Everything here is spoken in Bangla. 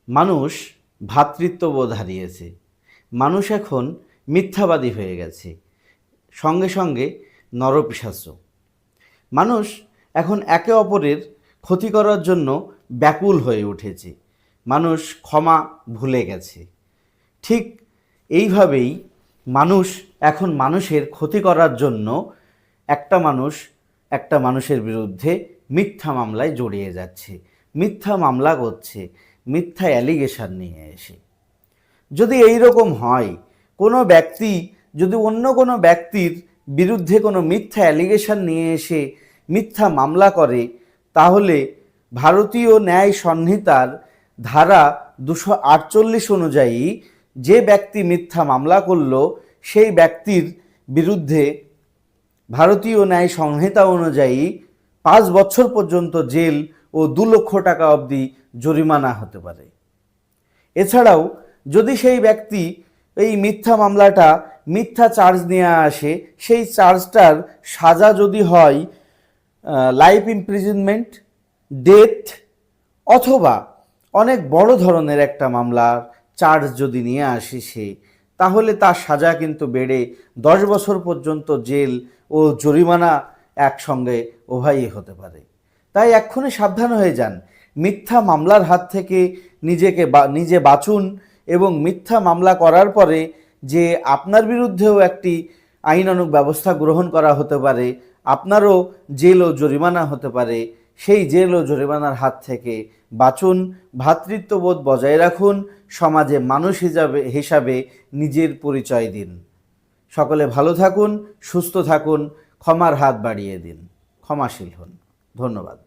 মানুষ ভ্রাতৃত্ববোধ হারিয়েছে। মানুষ এখন মিথ্যাবাদী হয়ে গেছে, সঙ্গে সঙ্গে নরপিশাচও। মানুষ এখন একে অপরের ক্ষতি করার জন্য ব্যাকুল হয়ে উঠেছে। মানুষ ক্ষমা ভুলে গেছে। ঠিক এইভাবেই মানুষ এখন মানুষের ক্ষতি করার জন্য একটা মানুষের বিরুদ্ধে মিথ্যা মামলায় জড়িয়ে যাচ্ছে, মিথ্যা মামলা করছে, মিথ্যা অ্যালিগেশন নিয়ে এসে। যদি এই রকম হয়, কোনো ব্যক্তি যদি অন্য কোনো ব্যক্তির বিরুদ্ধে কোনো মিথ্যা অ্যালিগেশন নিয়ে এসে মিথ্যা মামলা করে, তাহলে ভারতীয় ন্যায় সংহিতার ধারা 248 অনুযায়ী যে ব্যক্তি মিথ্যা মামলা করল সেই ব্যক্তির বিরুদ্ধে ভারতীয় ন্যায় সংহিতা অনুযায়ী 5 বছর পর্যন্ত জেল ও 2 লক্ষ টাকা অবধি জরিমানা হতে পারে। এছাড়াও যদি সেই ব্যক্তি এই মিথ্যা মামলাটা মিথ্যা চার্জ নিয়ে আসে, সেই চার্জটার সাজা যদি হয় লাইফ ইমপ্রিজনমেন্ট, ডেথ, অথবা অনেক বড় ধরনের একটা মামলার চার্জ যদি নিয়ে আসে সে, তাহলে তার সাজা কিন্তু বেড়ে 10 বছর পর্যন্ত জেল ও জরিমানা একসঙ্গে উভয়ই হতে পারে। তাই এক্ষুনি সাবধান হয়ে যান, মিথ্যা মামলার হাত থেকে নিজে বাঁচুন, এবং মিথ্যা মামলা করার পরে যে আপনার বিরুদ্ধেও একটি আইনানুগ ব্যবস্থা গ্রহণ করা হতে পারে, আপনারও জেল ও জরিমানা হতে পারে, সেই জেল ও জরিমানার হাত থেকে বাঁচুন। ভ্রাতৃত্ববোধ বজায় রাখুন, সমাজে মানুষ হিসাবে নিজের পরিচয় দিন। সকলে ভালো থাকুন, সুস্থ থাকুন, ক্ষমার হাত বাড়িয়ে দিন, ক্ষমাশীল হন। ধন্যবাদ।